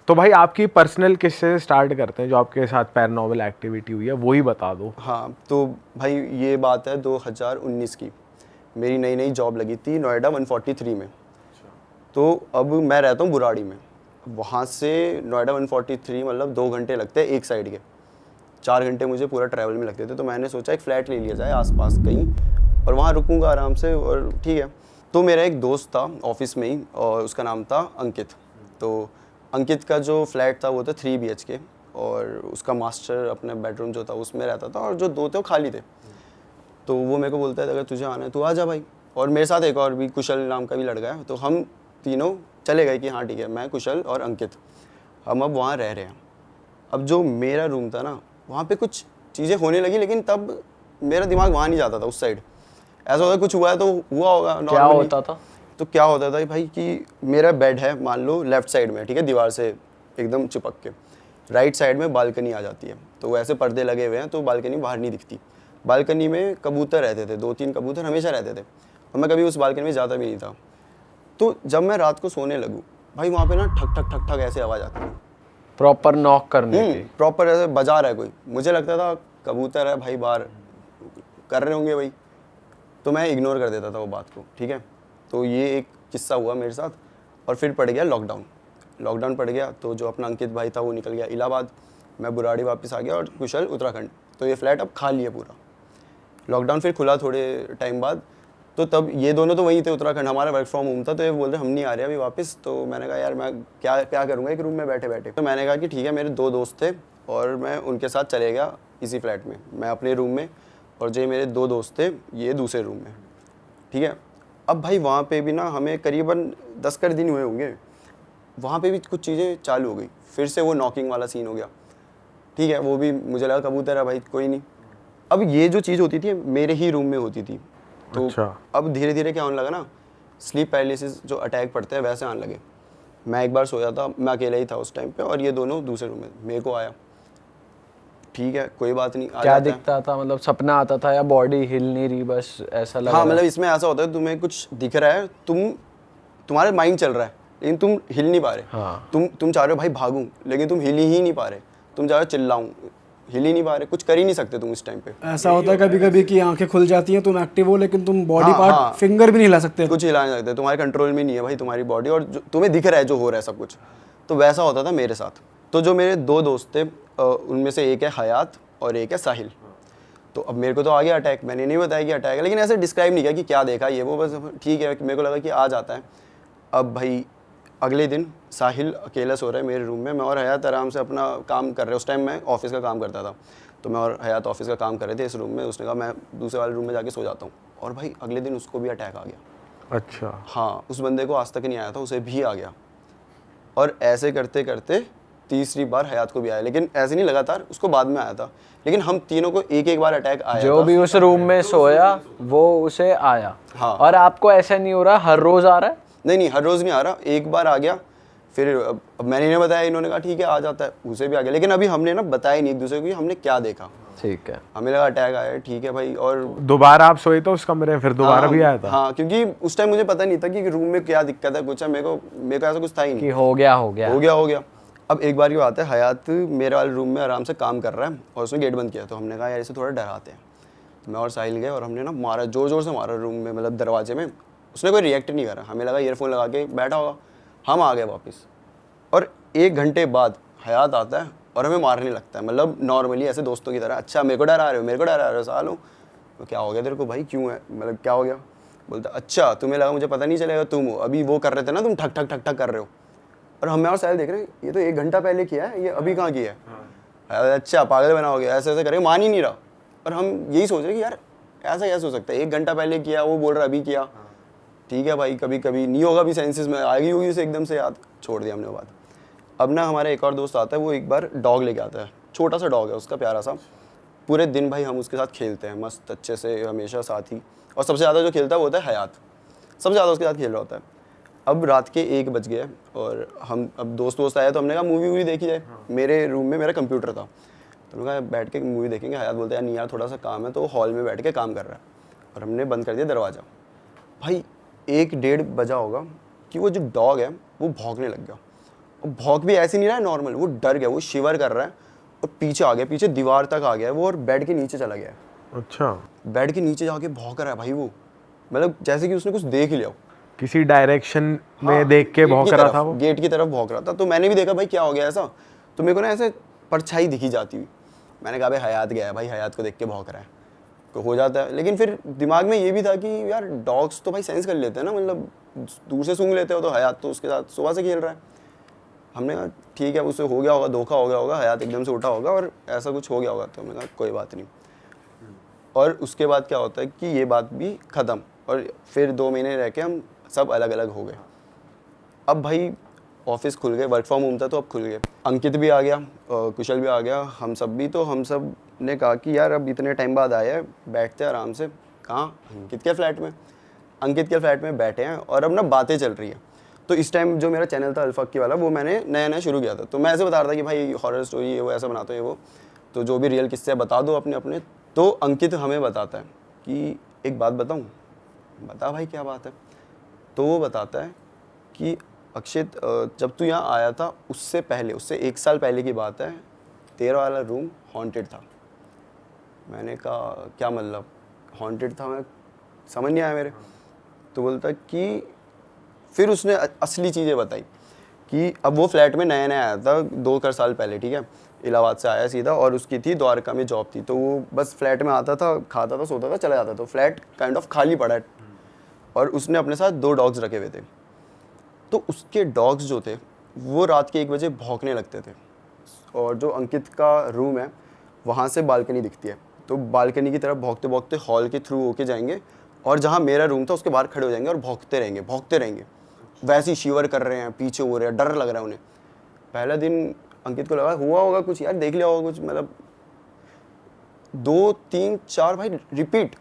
तो भाई आपकी पर्सनल किस्से से स्टार्ट करते हैं, जो आपके साथ पैरानॉर्मल एक्टिविटी हुई है वो ही बता दो। हाँ तो भाई ये बात है 2019 की। मेरी नई नई जॉब लगी थी नोएडा 143 में। तो अब मैं रहता हूँ बुराड़ी में। वहाँ से नोएडा 143 मतलब 2 घंटे लगते हैं एक साइड के, 4 घंटे मुझे पूरा ट्रैवल में लगते थे। तो मैंने सोचा एक फ़्लैट ले लिया जाए आसपास कहीं, और वहाँ रुकूंगा आराम से, और ठीक है। तो मेरा एक दोस्त था ऑफिस में ही, और उसका नाम था अंकित। तो अंकित का जो फ्लैट था वो था 3 BHK, और उसका मास्टर अपने बेडरूम जो था उसमें रहता था, और जो 2 थे वो खाली थे। तो वो मेरे को बोलता है अगर तुझे आना है तो आ जा भाई। और मेरे साथ एक और भी कुशल नाम का भी लड़का है। तो हम तीनों चले गए कि हाँ ठीक है, मैं, कुशल और अंकित, हम अब वहाँ रह रहे हैं। अब जो मेरा रूम था ना, वहाँ पे कुछ चीज़ें होने लगी, लेकिन तब मेरा दिमाग वहाँ नहीं जाता था उस साइड। ऐसा होता कुछ हुआ है तो हुआ होगा नॉर्मली। क्या होता था? तो क्या होता था भाई कि मेरा बेड है मान लो लेफ्ट साइड में, ठीक है, दीवार से एकदम चिपक के। राइट साइड में बालकनी आ जाती है, तो वैसे पर्दे लगे हुए हैं तो बालकनी बाहर नहीं दिखती। बालकनी में कबूतर रहते थे, 2-3 कबूतर हमेशा रहते थे, और मैं कभी उस बालकनी में जाता भी नहीं था। तो जब मैं रात को सोने लगूँ भाई, वहाँ पे ना ठक ठक ठक ठक ऐसे आवाज़ आती है, प्रॉपर नॉक करने की। प्रॉपर ऐसे बजा रहा है कोई। मुझे लगता था कबूतर है भाई, बाहर कर रहे होंगे भाई, तो मैं इग्नोर कर देता था वो बात को, ठीक है। तो ये एक किस्सा हुआ मेरे साथ। और फिर पड़ गया लॉकडाउन पड़ गया। तो जो अपना अंकित भाई था वो निकल गया इलाहाबाद, मैं बुराड़ी वापस आ गया, और कुशल उत्तराखंड। तो ये फ्लैट अब खाली है पूरा। लॉकडाउन फिर खुला थोड़े टाइम बाद, तो तब ये दोनों तो वहीं थे उत्तराखंड, हमारा वर्क फ्रॉम होम था। तो ये बोल रहे हम नहीं आ रहे अभी वापस। तो मैंने कहा यार मैं क्या करूँगा एक रूम में बैठे बैठे। तो मैंने कहा कि ठीक है, मेरे 2 दोस्त थे और मैं उनके साथ चले गया इसी फ्लैट में, मैं अपने रूम में, और जो मेरे 2 दोस्त थे ये दूसरे रूम में, ठीक है। अब भाई वहाँ पे भी ना हमें करीबन 10 कर दिन हुए होंगे, वहाँ पे भी कुछ चीज़ें चालू हो गई। फिर से वो नॉकिंग वाला सीन हो गया, ठीक है। वो भी मुझे लगा कबूतर है भाई, कोई नहीं। अब ये जो चीज़ होती थी मेरे ही रूम में होती थी। तो अच्छा। अब धीरे धीरे क्या होने लगा ना, स्लीप पैरालिसिस जो अटैक पड़ते हैं वैसे आने लगे। मैं एक बार सोया था, मैं अकेला ही था उस टाइम पे, और ये दोनों दूसरे रूम में, मेरे को आया, ठीक है कोई बात नहीं, आ क्या जाता है। दिखता था? मतलब सपना आता था या बॉडी हिल नहीं रही, बस ऐसा लग हाँ रहा मतलब इसमें ऐसा होता है, तुम्हें कुछ दिख रहा है, तुम्हारे माइंड चल रहा है, लेकिन तुम हिल नहीं पा रहे। हाँ। तुम चाह रहे हो भाई भागूं, लेकिन तुम हिल ही नहीं पा रहे। तुम चाह रहे हो चिल्लाऊं, हिल ही नहीं पा रहे, कुछ कर ही नहीं सकते तुम इस टाइम पे। ऐसा होता है कभी कभी कि आंखें खुल जाती हैं, तुम एक्टिव हो, लेकिन तुम बॉडी हाँ, पार्ट हाँ। फिंगर भी नहीं हिला सकते। कुछ हिला नहीं सकते, तुम्हारे कंट्रोल में नहीं है भाई तुम्हारी बॉडी, और तुम्हें दिख रहा है जो हो रहा है सब कुछ। तो वैसा होता था मेरे साथ। तो जो मेरे 2 दोस्त थे, उनमें से एक है हयात और एक है साहिल। तो अब मेरे को तो आ गया अटैक, मैंने नहीं बताया कि अटैक है, लेकिन ऐसे डिस्क्राइब नहीं किया कि क्या देखा ये वो, बस ठीक है मेरे को लगा कि आ जाता है। अब भाई अगले दिन साहिल अकेला सो रहा है मेरे रूम में, मैं और हयात आराम से अपना काम कर रहे हैं। उस टाइम मैं ऑफिस का काम करता था, तो मैं और हयात ऑफिस का काम कर रहे थे इस रूम में। उसने कहा मैं दूसरे वाले रूम में जाके सो जाता हूँ, और भाई अगले दिन उसको भी अटैक आ गया। अच्छा। हाँ, उस बंदे को आज तक नहीं आया था, उसे भी आ गया। और ऐसे करते करते तीसरी बार हयात को भी आया, लेकिन ऐसे नहीं लगातार, उसको बाद में आया था। लेकिन हम तीनों को एक एक बार अटैक आया जो था। भी उस रूम में सोया वो उसे आया। हाँ। और आपको ऐसा नहीं हो रहा हर रोज आ रहा है? नहीं, हर रोज़ नहीं आ रहा, एक बार आ गया। फिर अब मैंने इन्हें बताया, इन्होंने कहा ठीक है आ जाता है, उसे भी आ गया। लेकिन अभी हमने ना बताया नहीं एक दूसरे को कि हमने क्या देखा। ठीक है। हमें लगा अटैक आया है, ठीक है भाई। और दोबारा आप सोए तो उस कमरे में, फिर दोबारा हाँ, भी आया था? हाँ, क्योंकि उस टाइम मुझे पता नहीं था कि रूम में क्या दिक्कत है, कुछ है। मेरे को ऐसा कुछ था ही नहीं कि हो गया। हो गया। अब एक बार की बात है, हयात मेरे वाले रूम में आराम से काम कर रहा है, और उसने गेट बंद किया। तो हमने कहा यार इसे थोड़ा डराते हैं। तो मैं और साहिल गए, और हमने ना मारा, जोर जोर से मारा रूम में, मतलब दरवाजे में। उसने कोई रिएक्ट नहीं करा, हमें लगा ईयरफोन लगा के बैठा होगा। हम आ गए वापस, और 1 घंटे बाद हयात आता है और हमें मारने लगता है, मतलब नॉर्मली ऐसे दोस्तों की तरह। अच्छा मेरे को डरा रहे हो सालों, तो क्या हो गया तेरे को भाई, क्यों है, मतलब क्या हो गया? बोलता अच्छा तुम्हें लगा मुझे पता नहीं चलेगा, तुम हो अभी वो कर रहे थे ना, तुम ठक ठक ठक ठक कर रहे हो। और हम और साहिल देख रहे हैं, ये तो 1 घंटा पहले किया है, ये अभी कहाँ किया है? अच्छा पागल बनाओगे, ऐसे ऐसे करेंगे, मान ही नहीं रहा। और हम यही सोच रहे कि यार ऐसा कैसे हो सकता है, 1 घंटा पहले किया, वो बोल रहा अभी किया। ठीक है भाई, कभी कभी नहीं होगा भी, सेंसेस में आ गई होगी उसे एकदम से याद, छोड़ दिया हमने वो बात। अब ना हमारा एक और दोस्त आता है, वो एक बार डॉग लेके आता है, छोटा सा डॉग है उसका, प्यारा सा। पूरे दिन भाई हम उसके साथ खेलते हैं मस्त अच्छे से, हमेशा साथ ही। और सबसे ज़्यादा जो खेलता है वो होता है हयात, सबसे ज़्यादा उसके साथ खेल रहा होता है। अब रात के 1 बज गए, और हम अब दोस्त आया, तो हमने कहा मूवी वूवी देखी जाए। मेरे रूम में मेरा कंप्यूटर था, तो हमने कहा बैठ के मूवी देखेंगे। हयात बोलता है नहीं यार थोड़ा सा काम है, तो हॉल में बैठ के काम कर रहा है। और हमने बंद कर दिया दरवाज़ा। भाई 1-1:30 बजा होगा कि वो जो डॉग है वो भौंकने लग गया, भौंक भी ऐसे नहीं रहा है नॉर्मल, वो डर गया, वो शिवर कर रहा है और पीछे आ गया, पीछे दीवार तक आ गया है वो और बेड के नीचे चला गया है। अच्छा, बेड के नीचे जाके भौंक रहा है भाई वो, मतलब जैसे कि उसने कुछ देख ही लिया हो। किसी डायरेक्शन में हाँ, देख के गेट भौंक की रहा तरफ, था वो। गेट की तरफ भौंक रहा था। तो मैंने भी देखा भाई क्या हो गया ऐसा, तो मेरे को ना ऐसे परछाई दिखी जाती हुई। मैंने कहा भाई हयात गया है, भाई हयात को देख के भौंक रहा है, तो हो जाता है। लेकिन फिर दिमाग में ये भी था कि यार डॉग्स तो भाई सेंस कर लेते हैं ना, मतलब दूर से सूंघ लेते हो, तो हयात तो उसके साथ सुबह से खेल रहा है। हमने कहा ठीक है, उससे हो गया होगा, धोखा हो गया होगा, हयात एकदम से उठा होगा और ऐसा कुछ हो गया होगा। तो हमने कहा कोई बात नहीं। और उसके बाद क्या होता है कि ये बात भी ख़त्म, और फिर 2 महीने रह के हम सब अलग अलग हो गए। अब भाई ऑफिस खुल गए, वर्क फ्रॉम होम था तो अब खुल गए। अंकित भी आ गया, कुशल भी आ गया, हम सब भी। तो हम सब ने कहा कि यार अब इतने टाइम बाद आया है, बैठते हैं आराम से। कहाँ? अंकित के फ्लैट में। अंकित के फ्लैट में बैठे हैं और अब ना बातें चल रही है। तो इस टाइम जो मेरा चैनल था अल्फाकी वाला, वो मैंने नया नया शुरू किया था। तो मैं ऐसे बता रहा था कि भाई हॉरर स्टोरी ये वो ऐसा बनाते हैं वो, तो जो भी रियल किस्से बता दो अपने अपने। तो अंकित हमें बताता है कि एक बात बताऊँ। बता भाई क्या बात है। तो वो बताता है कि अक्षित, जब तू यहाँ आया था उससे पहले, उससे 1 साल पहले की बात है, तेरा वाला रूम हॉन्टेड था। मैंने कहा क्या मतलब हॉन्टेड था, मैं समझ नहीं आया मेरे। तो बोलता कि फिर उसने असली चीज़ें बताई कि अब वो फ्लैट में नया नया आया था 2 साल पहले, ठीक है, इलाहाबाद से आया सीधा, और उसकी थी द्वारका में जॉब थी। तो वो बस फ्लैट में आता था, खाता था, सोता था, चला जाता। तो फ्लैट काइंड ऑफ खाली पड़ा है और उसने अपने साथ 2 डॉग्स रखे हुए थे। तो उसके डॉग्स जो थे वो रात के 1 बजे भौंकने लगते थे। और जो अंकित का रूम है वहाँ से बालकनी दिखती है, तो बालकनी की तरफ भौंकते भौंकते हॉल के थ्रू होके जाएंगे और जहाँ मेरा रूम था उसके बाहर खड़े हो जाएंगे और भौंकते रहेंगे, भौंकते रहेंगे। वैसे ही शिवर कर रहे हैं, पीछे हो रहे हैं, डर लग रहा है उन्हें। पहला दिन अंकित को लगा हुआ होगा कुछ यार, देख लिया होगा कुछ, मतलब 2 3 4 भाई रिपीट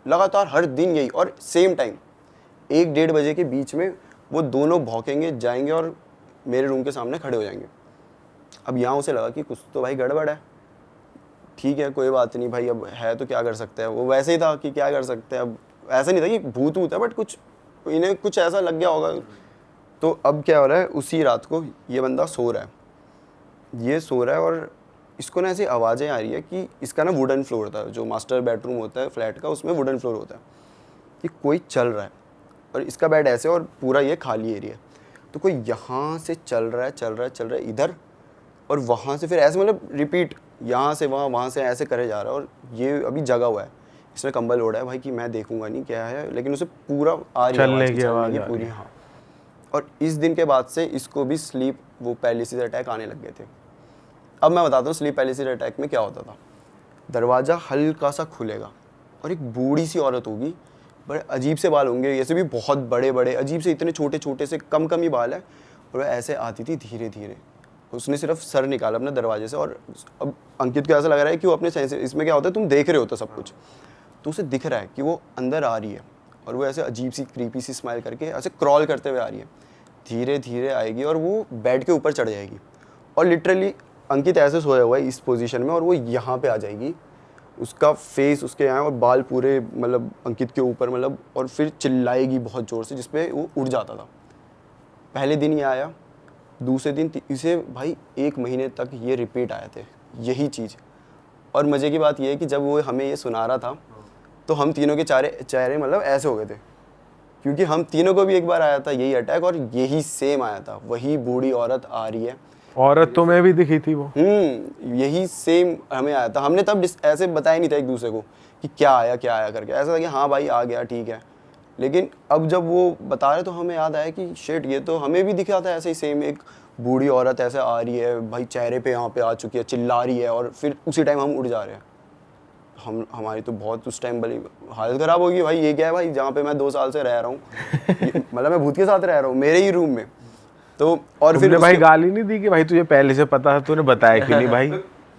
लगातार हर दिन यही, और सेम टाइम 1-1:30 बजे के बीच में वो दोनों भौंकेंगे, जाएंगे और मेरे रूम के सामने खड़े हो जाएंगे। अब यहाँ उसे लगा कि कुछ तो भाई गड़बड़ है। ठीक है कोई बात नहीं भाई, अब है तो क्या कर सकते हैं। वो वैसे ही था कि क्या कर सकते हैं, अब ऐसा नहीं था कि भूत है, बट कुछ इन्हें कुछ ऐसा लग गया होगा। तो अब क्या हो रहा है, उसी रात को ये बंदा सो रहा है, ये सो रहा है और इसको ना ऐसी आवाज़ें आ रही है कि इसका ना वुडन फ्लोर था, जो मास्टर बेडरूम होता है फ्लैट का, उसमें वुडन फ्लोर होता है, कि कोई चल रहा है और इसका बेड ऐसे और पूरा ये खाली एरिया है। तो कोई यहाँ से चल रहा है इधर, और वहाँ से फिर ऐसे मतलब रिपीट, यहाँ से वहाँ से ऐसे करे जा रहा है। और ये अभी जगा हुआ है, इसने कंबल ओढ़ा है भाई कि मैं देखूंगा नहीं क्या है, लेकिन उसे पूरा आ रही है चलने आवाज़ की आवाज़ पूरी। हाँ, और इस दिन के बाद से इसको भी स्लीप वो पैरालिसिस अटैक आने लग गए थे। अब मैं बताता हूँ स्लीप पैरालिसिस अटैक में क्या होता था। दरवाज़ा हल्का सा खुलेगा और एक बूढ़ी सी औरत होगी, बड़े अजीब से बाल होंगे, ऐसे भी बहुत बड़े बड़े अजीब से, इतने छोटे छोटे से कम ही बाल है, और वह ऐसे आती थी धीरे धीरे। उसने सिर्फ सर निकाला अपने दरवाजे से, और अब अंकित को ऐसा लग रहा है कि वो अपने सेंस, इसमें क्या होता है तुम देख रहे हो तो सब कुछ, तो उसे दिख रहा है कि वो अंदर आ रही है और वो ऐसे अजीब सी क्रीपी सी स्माइल करके ऐसे क्रॉल करते हुए आ रही है। धीरे धीरे आएगी और वो बेड के ऊपर चढ़ जाएगी, और लिटरली अंकित ऐसे सोया हुआ है इस पोजीशन में, और वो यहाँ पे आ जाएगी, उसका फेस उसके यहाँ और बाल पूरे मतलब अंकित के ऊपर, मतलब, और फिर चिल्लाएगी बहुत ज़ोर से, जिसपे वो उड़ जाता था। पहले दिन ये आया, दूसरे दिन इसे भाई 1 महीने तक ये रिपीट आए थे यही चीज़। और मज़े की बात ये है कि जब वो हमें ये सुना रहा था तो हम तीनों के चेहरे मतलब ऐसे हो गए थे, क्योंकि हम तीनों को भी एक बार आया था यही अटैक, और यही सेम आया था, वही बूढ़ी औरत आ रही है। औरत तो मैं भी दिखी थी वो। यही सेम हमें आया था। हमने तब ऐसे बताया नहीं था एक दूसरे को कि क्या आया करके, ऐसा था कि हाँ भाई आ गया ठीक है। लेकिन अब जब वो बता रहे तो हमें याद आया कि शिट, ये तो हमें भी दिखा था ऐसे ही सेम, एक बूढ़ी औरत ऐसे आ रही है भाई, चेहरे पे यहाँ पे आ चुकी है, चिल्ला रही है, और फिर उसी टाइम हम उड़ जा रहे हैं। हमारी तो बहुत उस टाइम भली हालत ख़राब होगी भाई, ये क्या है भाई, जहाँ पे मैं 2 साल से रह रहा हूँ मतलब मैं भूत के साथ रह रहा हूँ मेरे ही रूम में। तो और फिर भाई गाली नहीं दी कि भाई तुझे पहले से पता था, तूने बताया कि नहीं भाई,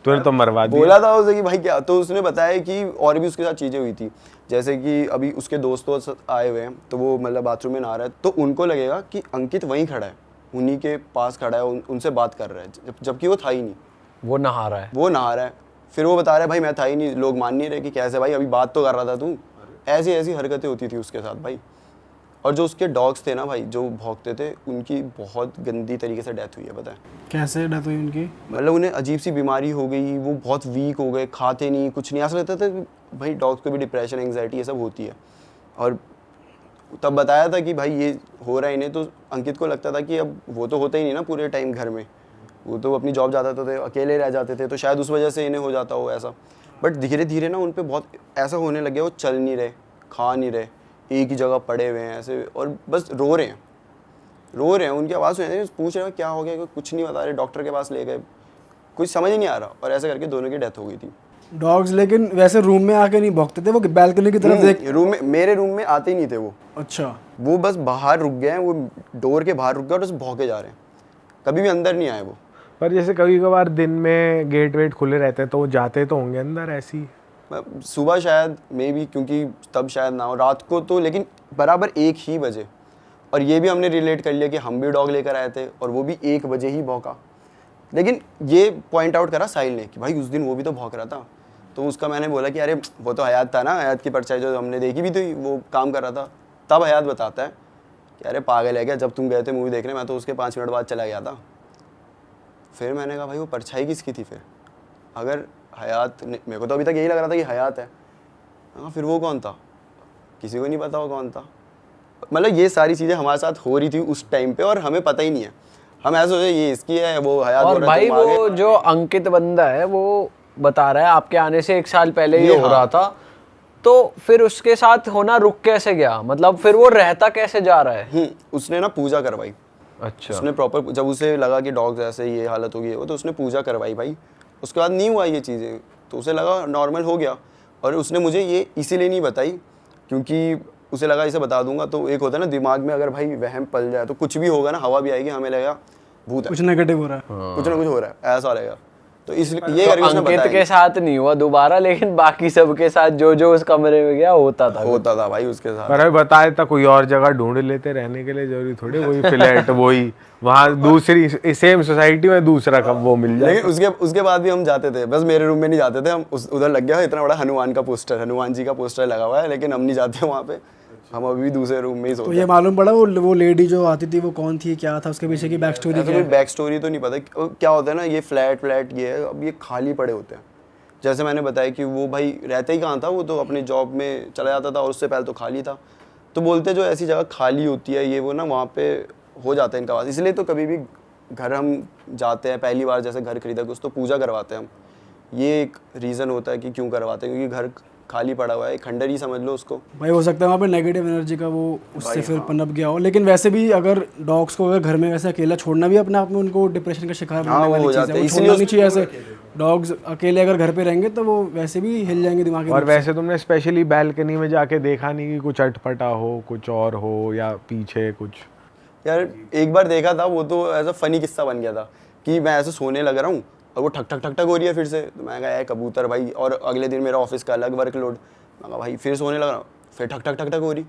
तूने तो मरवा दिया। बोला था उसे कि भाई क्या, तो उसने बताया कि और भी उसके साथ चीज़ें हुई थी, जैसे कि अभी उसके दोस्त आए हुए हैं, तो वो मतलब बाथरूम में नहा रहा है, तो उनको लगेगा कि अंकित वहीं खड़ा है, उन्हीं के पास खड़ा है, उनसे बात कर रहा है, जबकि वो था ही नहीं, वो नहा रहा है। फिर वो बता रहा है भाई मैं था ही नहीं, लोग मान नहीं रहे कि कैसे भाई, अभी बात तो कर रहा था तू। ऐसी ऐसी हरकतें होती थी उसके साथ भाई। और जो उसके डॉग्स थे ना भाई जो भौंकते थे, उनकी बहुत गंदी तरीके से डेथ हुई है, पता है। कैसे डेथ हुई उनकी? मतलब उन्हें अजीब सी बीमारी हो गई, वो बहुत वीक हो गए, खाते नहीं कुछ नहीं। ऐसा लगता था कि भाई डॉग्स को भी डिप्रेशन एंग्जाइटी ये सब होती है। और तब बताया था कि भाई ये हो रहा है इन्हें, तो अंकित को लगता था कि अब वो तो होता ही नहीं ना पूरे टाइम घर में, वो तो अपनी जॉब जाते थे, अकेले रह जाते थे, तो शायद उस वजह से इन्हें हो जाता हो ऐसा। बट धीरे धीरे ना उन पर बहुत ऐसा होने लगे, वो चल नहीं रहे, खा नहीं रहे, एक ही जगह पड़े हुए हैं ऐसे, और बस रो रहे हैं। उनकी आवाज़ सुन रही है, पूछ रहे हैं क्या हो गया, कुछ नहीं बता रहे, डॉक्टर के पास ले गए, कुछ समझ ही नहीं आ रहा, और ऐसा करके दोनों की डेथ हो गई थी। डॉग्स लेकिन वैसे रूम में आके नहीं भौंकते थे, वो बैल्कनी की तरफ देख? रूम में, मेरे रूम में आते ही नहीं थे वो। अच्छा। वो बस बाहर रुक गए हैं, वो डोर के बाहर रुक गए और बस भौंके जा रहे हैं, कभी भी अंदर नहीं आए वो। पर जैसे कभी कभार दिन में गेट वेट खुले रहते हैं तो वो जाते तो होंगे अंदर ऐसी? सुबह शायद मे बी, क्योंकि तब शायद ना हो, रात को तो लेकिन बराबर 1 ही बजे। और ये भी हमने रिलेट कर लिया कि हम भी डॉग लेकर आए थे और वो भी 1 बजे ही भौंका। लेकिन ये पॉइंट आउट करा साहिल ने कि भाई उस दिन वो भी तो भौंक रहा था। तो उसका मैंने बोला कि अरे वो तो हयात था ना, हयात की परछाई जो हमने देखी भी थी, वो काम कर रहा था। तब हयात बताता है कि अरे पागल है क्या, जब तुम गए थे मूवी देखने, मैं तो उसके 5 मिनट बाद चला गया था। फिर मैंने कहा भाई वो परछाई किसकी थी फिर? अगर हयात, मेरे को तो अभी तक यही लग रहा था कि हयात है। हाँ, फिर वो कौन था? किसी को नहीं पता वो कौन था। मतलब ये सारी चीज़ें हमारे साथ हो रही थी उस टाइम पे और हमें पता ही नहीं है। हम ऐसे सोचे ये इसकी है, वो हयात। और भाई वो जो अंकित बंदा है वो बता रहा है आपके आने से 1 साल पहले ये हो रहा था, तो फिर उसके साथ होना रुक कैसे गया? मतलब फिर वो रहता कैसे जा रहा है? उसने ना पूजा करवाई। अच्छा। उसने प्रॉपर, जब उसे लगा कि डॉग्स ऐसे ये हालत होगी वो, तो उसने पूजा करवाई भाई। उसके बाद नहीं हुआ ये चीज़ें, तो उसे लगा नॉर्मल हो गया। और उसने मुझे ये इसीलिए नहीं बताई क्योंकि उसे लगा इसे बता दूंगा तो एक होता है ना दिमाग में, अगर भाई वहम पल जाए तो कुछ भी होगा ना, हवा भी आएगी, हमें लगेगा भूत है, कुछ नेगेटिव हो रहा है। कुछ ना कुछ हो रहा है, ऐसा रहेगा। तो इसलिए ये करके उसने अंकित बताया। के साथ नहीं हुआ दोबारा, लेकिन बाकी सबके साथ जो जो उस कमरे में गया होता था भाई उसके साथ। पर अभी बताया था कोई और जगह ढूंढ लेते रहने के लिए, जरूरी थोड़ी वही फ्लैट वही वहाँ दूसरी सेम सोसाइटी में दूसरा कब वो मिल जाए। लेकिन उसके बाद भी हम जाते थे, बस मेरे रूम में नहीं जाते थे हम। उधर लग गया इतना बड़ा हनुमान का पोस्टर, हनुमान जी का पोस्टर लगा हुआ है, लेकिन हम नहीं जाते वहाँ पे, हम अभी भी दूसरे रूम में ही सोते तो ये मालूम पड़ा वो लेडी जो आती थी वो कौन थी, क्या था उसके पीछे की बैक स्टोरी? कोई बैक स्टोरी तो नहीं पता। क्या होता है ना, ये फ्लैट ये है, अब ये खाली पड़े होते हैं। जैसे मैंने बताया कि वो भाई रहता ही कहाँ था, वो तो अपनी जॉब में चला जाता था और उससे पहले तो खाली था। तो बोलते जो ऐसी जगह खाली होती है ये वो ना, वहाँ पे हो जाता है इनका वास। इसलिए तो कभी भी घर हम जाते हैं, पहली बार जैसे घर खरीदा कुछ, तो पूजा करवाते हैं हम। ये एक रीज़न होता है कि क्यों करवाते हैं, क्योंकि घर खाली पड़ा हुआ है, खंडर ही समझ लो उसको। भाई हो सकता है वहाँ पे नेगेटिव एनर्जी का वो उससे फिर पनप गया हो। लेकिन वैसे भी अगर डॉग्स को अगर घर में वैसे अकेला छोड़ना भी अपने आप में उनको डिप्रेशन का शिकार बनने वाली चीज़ है, वो छोड़ना नहीं चाहिए। ऐसे डॉग्स अकेले अगर घर पे रहेंगे तो वो वैसे भी हिल जाएंगे दिमाग। और वैसे तुमने स्पेशली बैल्कनी में जाके देखा नहीं कि कुछ अटपटा हो, कुछ और हो, या पीछे कुछ? यार एक बार देखा था, वो तो ऐसा फनी किस्सा बन गया था कि मैं ऐसे सोने लग रहा हूँ और वो ठक ठक ठक ठक हो रही है फिर से। तो मैं कहा यार कबूतर भाई, और अगले दिन मेरा ऑफिस का अलग वर्कलोड। मैं कहा भाई फिर सोने लग रहा हूँ, फिर ठक ठक ठक ठक हो रही।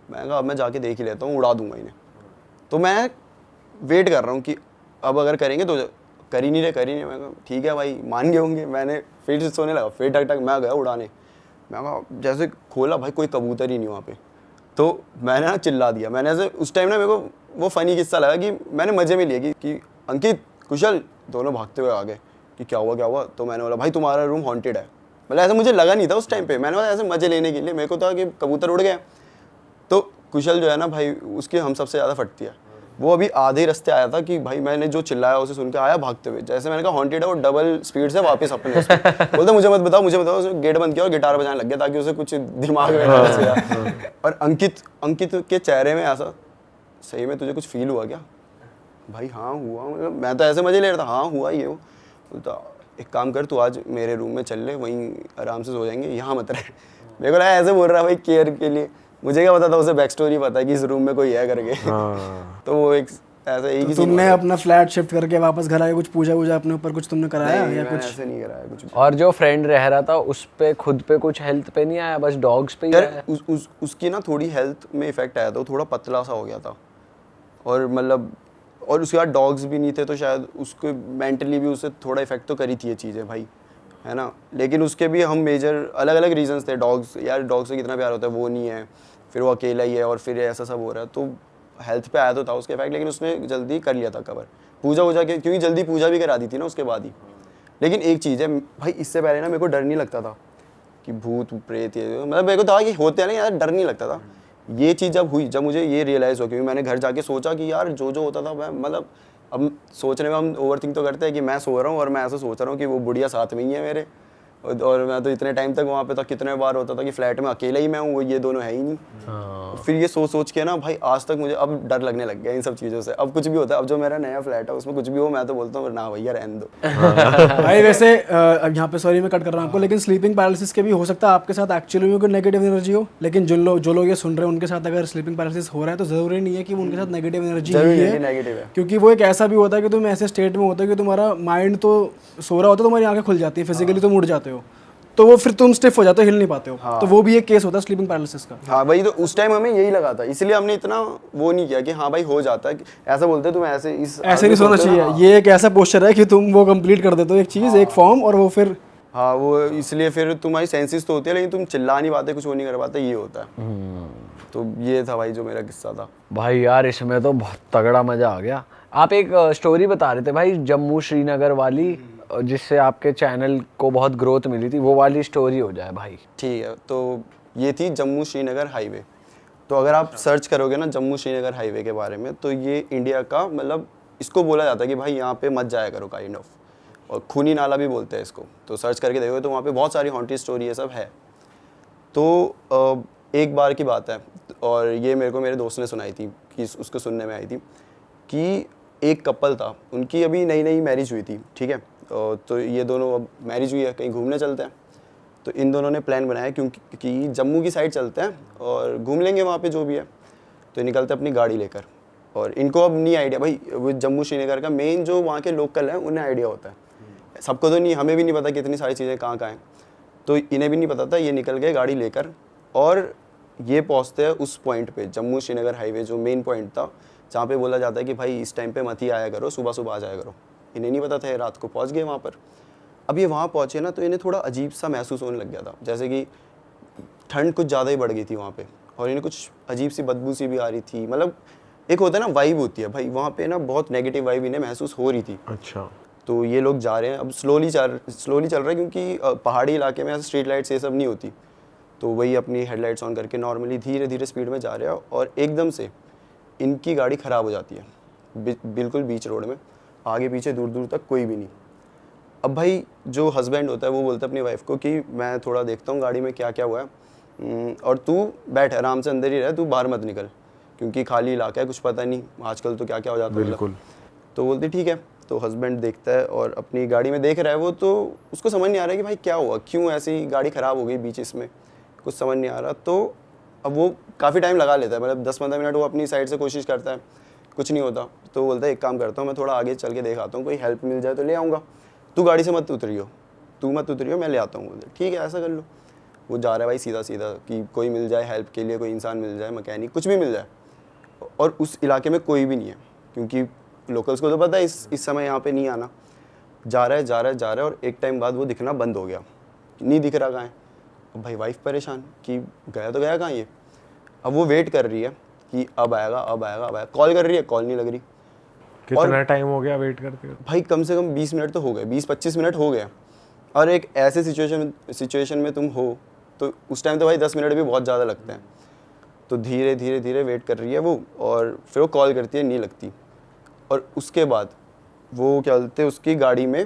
मैं कहा अब मैं जाके देख ही लेता हूँ, उड़ा दूंगा इन्हें। तो मैं वेट कर रहा हूँ कि अब अगर करेंगे तो कर ही नहीं रहे। मैं कहा ठीक है भाई, मान गए होंगे। मैंने फिर से सोने लगा, फिर ठक ठक, मैं गया उड़ाने। मैं कहा जैसे खोला भाई, कोई कबूतर ही नहीं वहाँ पे। तो मैंने ना चिल्ला दिया। मैंने ऐसे उस टाइम ना मेरे को वो फ़नी किस्सा लगा कि मैंने मज़े में लिया कि अंकित कुशल दोनों भागते हुए आ गए कि क्या हुआ। तो मैंने बोला भाई तुम्हारा रूम हॉन्टेड है। मतलब ऐसा मुझे लगा नहीं था उस टाइम पे, मैंने बोला ऐसे मज़े लेने के लिए, मेरे को था कि कबूतर उड़ गया। तो कुशल जो है ना भाई, उसकी हम सबसे ज़्यादा फटती है। वो अभी आधे रास्ते आया था कि भाई मैंने जो चिल्लाया उसे सुन के आया भागते हुए। जैसे मैंने कहा हॉन्टेड है, वो डबल स्पीड से वापस अपने बोलता मुझे मत बताओ। उसने गेट बंद किया और गिटार बजाने लग गया ताकि उसे कुछ दिमाग में ना घुसे। और अंकित के चेहरे में ऐसा, सही में तुझे कुछ फील हुआ क्या? भाई हाँ हुआ। मतलब मैं तो ऐसे मजे ले रहा था, हाँ हुआ ही है वो। तो एक काम कर, तू आज मेरे रूम में चल ले, वहीं आराम से सो जाएंगे, यहाँ मत रहे। मेरे को लगा ऐसे बोल रहा भाई केयर के लिए। मुझे क्या पता था उसे बैक स्टोरी पता है कि इस रूम में कोई है करके। तो वो एक ऐसा एक ही तुमने अपना फ्लैट शिफ्ट करके वापस घर आए, कुछ पूजा वूजा अपने ऊपर कुछ तुमने कराया या कुछ? ऐसे नहीं कराया कुछ। और जो फ्रेंड रह रहा था उस पे खुद पे कुछ हेल्थ पे नहीं आया, बस डॉग्स पे ही आया? उसकी ना थोड़ी हेल्थ में इफेक्ट आया था, वो थोड़ा पतला सा हो गया था। और मतलब और उसके बाद डॉग्स भी नहीं थे, तो शायद उसको मेंटली भी उसे थोड़ा इफेक्ट तो करी थी ये चीज़ें भाई, है ना। लेकिन उसके भी हम मेजर अलग अलग रीजंस थे। डॉग्स, यार डॉग से कितना प्यार होता है वो नहीं है। फिर वो अकेला ही है और फिर ऐसा सब हो रहा है, तो हेल्थ पे आया तो था उसके इफेक्ट, लेकिन उसने जल्दी कर लिया था कवर, पूजा वूजा के, क्योंकि जल्दी पूजा भी करा दी थी ना उसके बाद ही। लेकिन एक चीज़ है भाई, इससे पहले ना मेरे को डर नहीं लगता था कि भूत प्रेत, ये मतलब मेरे को था कि होते हैं ना यार, डर नहीं लगता था। ये चीज़ जब हुई, जब मुझे ये रियलाइज़ हो, क्योंकि मैंने घर जाके सोचा कि यार जो होता था मैं, मतलब अब सोचने में हम ओवर थिंक तो करते हैं कि मैं सो रहा हूँ और मैं ऐसा सोच रहा हूँ कि वो बुढ़िया साथ में ही है मेरे, और मैं तो इतने टाइम तक वहाँ पे था, कितने बार होता था कि फ्लैट में अकेला ही मैं हूँ, वो ये दोनों है ही नहीं। फिर ये सोच के ना भाई आज तक मुझे अब डर लगने लग गया इन सब चीज़ों से। अब कुछ भी होता है, अब जो मेरा नया फ्लैट है उसमें कुछ भी हो, मैं तो बोलता हूँ ना भैया रहने दो। भाई वैसे अब यहाँ पे सॉरी मैं कट कर रहा हूँ आपको, लेकिन स्लीपिंग पैरालिसिस के भी हो सकता है आपके साथ एक्चुअली में कोई नेगेटिव एनर्जी हो, लेकिन जो लोग ये सुन रहे हैं उनके साथ अगर स्लीपिंग पैरालिसिस हो रहा है तो ज़रूरी नहीं है कि वो उनके साथ नेगेटिव एनर्जी ही है, नेगेटिव है, क्योंकि वो एक ऐसा भी होता है कि तुम ऐसे स्टेट में होता है कि तुम्हारा माइंड तो सो रहा होता है, तुम्हारी आंखें खुल जाती है, फिजिकली तुम उठ जाते हो, तो वो फिर तुम स्टिफ हो जाते हो, हिल नहीं पाते हो। तो वो भी एक केस होता है स्लीपिंग पैरालिसिस का। हाँ वही तो, उस टाइम हमें यही लगा था, इसलिए हमने इतना वो नहीं किया कि हाँ भाई हो जाता है, ऐसा बोलते तुम ऐसे ऐसे नहीं सोना चाहिए। ये एक ऐसा पोस्चर है कि तुम वो कंप्लीट कर देते हो एक चीज़, एक फॉर्म, और वो फिर हाँ वो इसलिए फिर तुम्हारी सेंसेस तो होती है लेकिन तुम चिल्ला नहीं पाते, कुछ वो नहीं कर पाते, ये होता है। तो ये था भाई जो मेरा किस्सा था। भाई यार इसमें तो बहुत तगड़ा मजा आ गया। आप एक स्टोरी बता रहे थे भाई जम्मू श्रीनगर वाली, जिससे आपके चैनल को बहुत ग्रोथ मिली थी, वो वाली स्टोरी हो जाए भाई। ठीक है, तो ये थी जम्मू श्रीनगर हाईवे। तो अगर आप सर्च करोगे ना जम्मू श्रीनगर हाईवे के बारे में, तो ये इंडिया का, मतलब इसको बोला जाता है कि भाई यहाँ पे मत जाया करो काइंड ऑफ, और खूनी नाला भी बोलते हैं इसको। तो सर्च करके देखोगे तो वहाँ पे बहुत सारी हॉन्टेड स्टोरी ये सब है। तो एक बार की बात है, और ये मेरे को मेरे दोस्त ने सुनाई थी, कि उसको सुनने में आई थी कि एक कपल था, उनकी अभी नई नई मैरिज हुई थी, ठीक है। तो ये दोनों अब मैरिज हुई है, कहीं घूमने चलते हैं। तो इन दोनों ने प्लान बनाया क्योंकि जम्मू की साइड चलते हैं और घूम लेंगे वहाँ पे जो भी है। तो निकलते अपनी गाड़ी लेकर, और इनको अब नहीं आइडिया भाई, वो जम्मू श्रीनगर का मेन जो वहाँ के लोकल हैं उन्हें आइडिया होता है, सबको तो नहीं, हमें भी नहीं पता कितनी सारी चीज़ें कहाँ कहाँ हैं, तो इन्हें भी नहीं पता था। ये निकल गए गाड़ी लेकर, और ये पहुँचते हैं उस पॉइंट पे, जम्मू श्रीनगर हाईवे जो मेन पॉइंट था, जहाँ पे बोला जाता है कि भाई इस टाइम पे मत ही आया करो, सुबह सुबह आ जाया करो। इन्हें नहीं पता था, ये रात को पहुँच गए वहाँ पर। अब ये वहाँ पहुँचे ना, तो इन्हें थोड़ा अजीब सा महसूस होने लग गया था, जैसे कि ठंड कुछ ज़्यादा ही बढ़ गई थी वहाँ पे, और इन्हें कुछ अजीब सी बदबू सी भी आ रही थी। मतलब एक होता है ना वाइब होती है भाई, वहाँ पे ना बहुत नेगेटिव वाइब इन्हें महसूस हो रही थी। अच्छा। तो ये लोग जा रहे हैं, अब स्लोली चल रहे हैं, क्योंकि पहाड़ी इलाके में ऐसे स्ट्रीट लाइट्स ये सब नहीं होती, तो वही अपनी हेडलाइट्स ऑन करके नॉर्मली धीरे धीरे स्पीड में जा रहे हैं, और एकदम से इनकी गाड़ी ख़राब हो जाती है बिल्कुल बीच रोड में, आगे पीछे दूर दूर तक कोई भी नहीं। अब भाई जो हस्बैंड होता है वो बोलता है अपनी वाइफ को कि मैं थोड़ा देखता हूँ गाड़ी में क्या क्या हुआ है, और तू बैठ आराम से अंदर ही रह, तू बाहर मत निकल, क्योंकि खाली इलाका है, कुछ पता नहीं आजकल तो क्या क्या हो जाता है। बिल्कुल। तो बोलती ठीक है। तो हस्बैंड देखता है और अपनी गाड़ी में देख रहा है वो, तो उसको समझ नहीं आ रहा है कि भाई क्या हुआ, क्यों ऐसी गाड़ी ख़राब हो गई बीच इसमें, कुछ समझ नहीं आ रहा। तो अब वो काफ़ी टाइम लगा लेता है, मतलब 10-15 मिनट वो अपनी साइड से कोशिश करता है, कुछ नहीं होता। तो बोलता है एक काम करता हूँ, मैं थोड़ा आगे चल के देख आता हूँ, कोई हेल्प मिल जाए तो ले आऊँगा, तू गाड़ी से मत उतरियो, मैं ले आता हूँ। बोलते ठीक है ऐसा कर लो। वो जा रहा है भाई सीधा सीधा कि कोई मिल जाए हेल्प के लिए, कोई इंसान मिल जाए, मैकेनिक कुछ भी मिल जाए। और उस इलाके में कोई भी नहीं है, क्योंकि लोकल्स को तो पता है इस समय यहाँ पे नहीं आना। जा रहा है और एक टाइम बाद वो दिखना बंद हो गया, नहीं दिख रहा कहाँ है। अब भाई वाइफ परेशान कि गया तो गया कहाँ ये। अब वो वेट कर रही है कि अब आएगा, कॉल कर रही है, कॉल नहीं लग रही। कितना टाइम हो गया वेट करते हुए? भाई कम से कम 20 मिनट तो हो गए, 20-25 मिनट हो गए। और एक ऐसे सिचुएशन में तुम हो तो उस टाइम तो भाई 10 मिनट भी बहुत ज़्यादा लगते हैं। तो धीरे धीरे वेट कर रही है वो, और फिर वो कॉल करती है, नहीं लगती। और उसके बाद वो क्या बोलते हैं, उसकी गाड़ी में